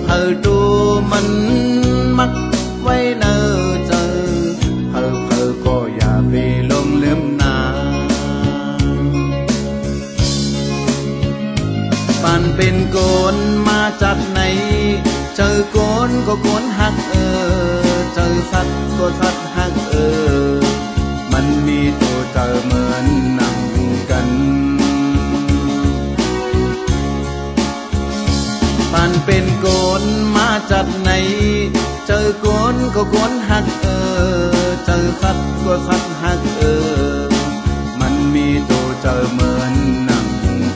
เพอดูมันมักไว้เนอเจอเพอก็อย่าไปลงลืมนาปานเป็นโกนมาจากไหนเจอโกนก็โกนหักเจอสัตว์ก็สัตว์หักมันมีตัวเจอเหมือนหนังกันปานเป็นโกนมาจากไหนเจอโกนก็โกนหักเจอสัตว์ก็สัตว์หักมันมีตัวเจอเหมือนหนัง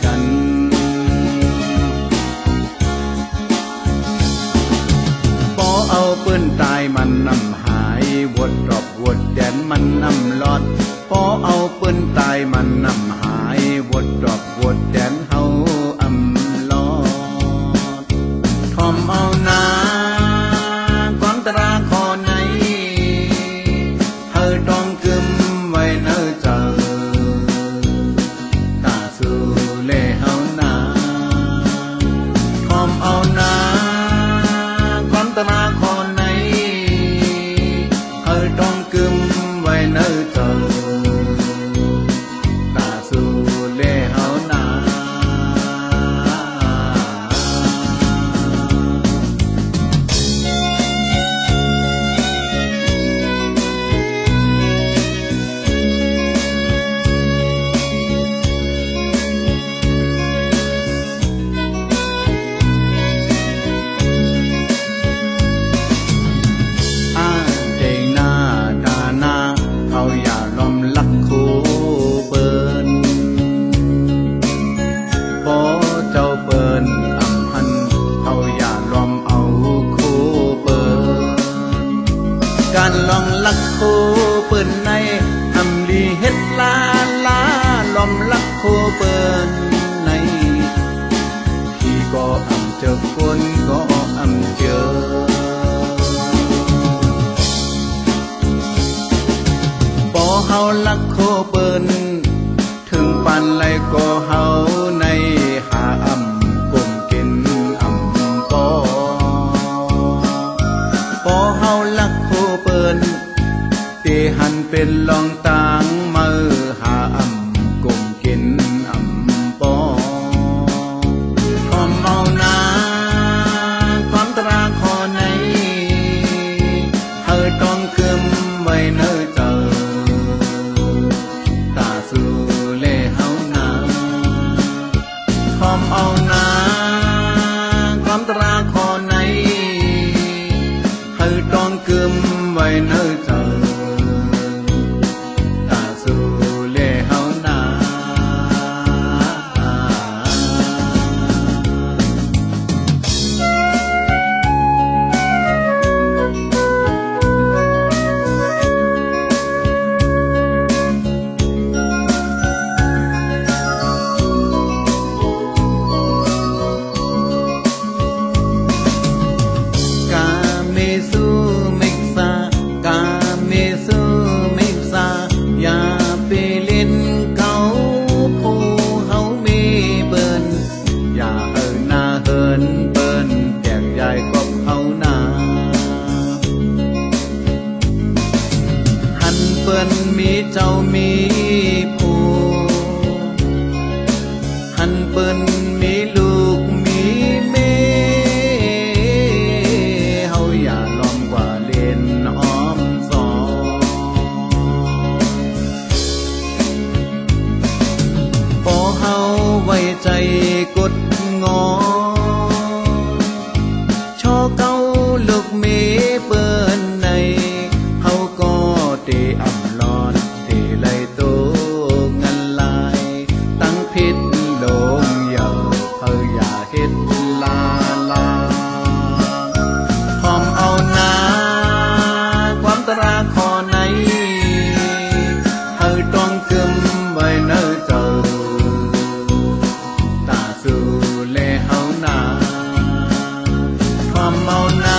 กันพอเอาปืนตายมันนำหายวดรอบวดแดนมันนำลอดพอเอาปืนตายมันนำหายวดรอบวดแดนเฮาอำลอดทอมเอานาความตราคอไหนเธอต้องกึมไว้เนอเจอตาสู่เล่เฮานาทอมเอานาความตราคอไหนต้องกึมไว้เนอเจอตาสู่เล่เฮานาการลองลักโคเปิ้นในทำลีเฮ็ดลาลอมลักโคเปิ้นในพี่ก็อำเจอคนก็อำเจอพอเฮาลักโคเปิ้นถึงปันไหลก็เฮาในหาอำกลมกินอำปอพอเฮาลักโคเปิ้นตีหันเป็นลองต่างมือหาอำกลมกินอำปอทอมเมานาความตราคอไหนเธอต้องกึมไว้เนอเจอตาสู่เล่เฮานาทอมเอานาความตราคอไหนเธอต้องกึมไว้เนอเจอตาสู่เล่เฮานามีเจ้ามีผู้หันเปิ้นมีลูกมีแม่เฮาอย่าล้อมกว่าเล่นอ้อมสองพอเฮาไว้ใจกดงอชอเก้าลูกเมเปิ้นในเฮาก็เตอำลอดไลโตงันลายตั้งพิษลงเยาเพออย่าเฮ็ดลาพร้อมเอานาความตราคอไหนเธอต้องกึมไว้เนอเจอตาสู่เล่เฮานาพร้อมเอานา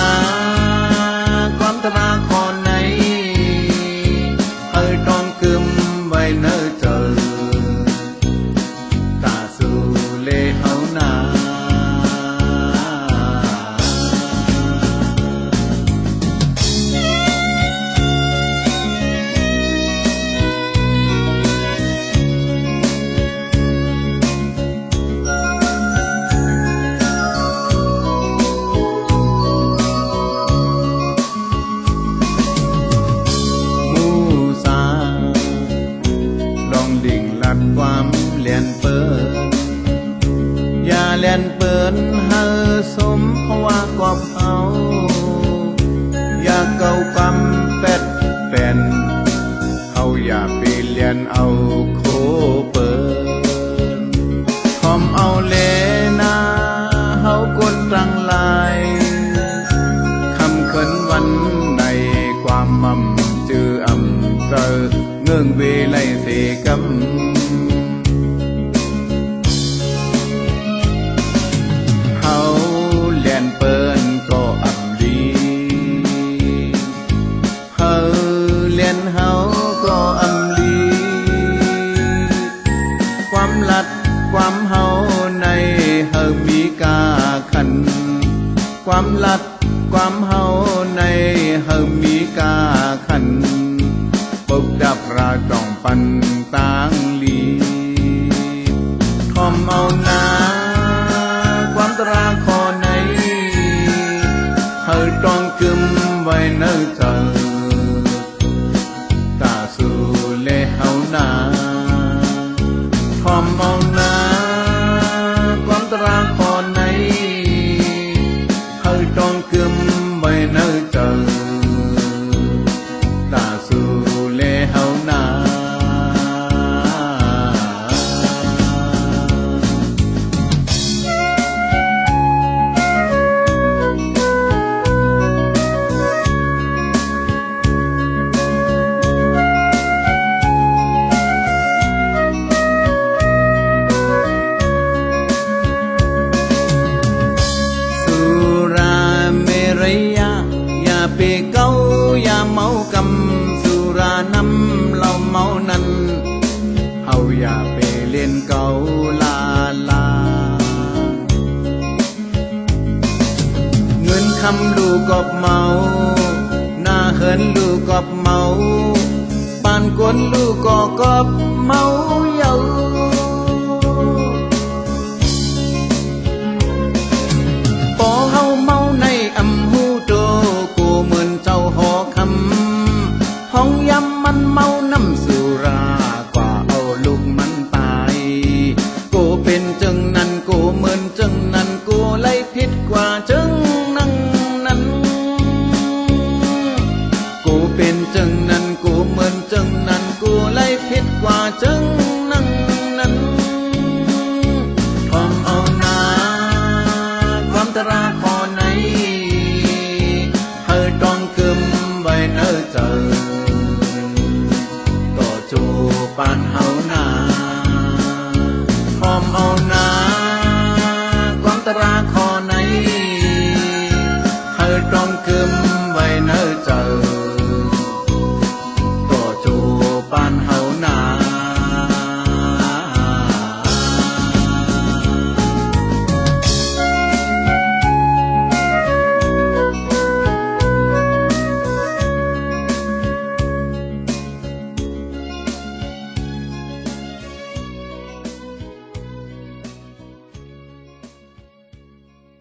ความลัดความเฮาในเฮามีกาขันปกดับราจองปันต่างลีทอมเอานาความตราคอในเฮาต้องกึมไว้เนื้อเจอตาสู่เลเฮานาทอมเอานาความตราคอในเฮาต้องกึมไว้เนื้อเจอตาสู่เลเฮานาเปเก้าอย่าเมากำสุรานำเราเมานั้นเฮาอย่าไปเล่นเกาลาลาเงินคำลูกกอบเมาหน้าเหินลูกกอบเมาปานกวนลูกก็กอบเมาเยาพอเฮาเมาในอำหูโตเหมือนเจ้าหอคำห้องยำมันเมาน้ำสุรากว่าเอาลูกมันตายกูเป็นจึงนั้นกูเหมือนจึงนั้นกูไล่ผิดกว่าจึงนั้นกูเป็นจึงนั้นกูเหมือนจึงนั้นกูไล่ผิดกว่าจึงนั้นทอมเอานาความตราคอในต้องกึมไว้เนื้อเจอต่อจูปานเฮานาพร้อมเอานาความตราคอ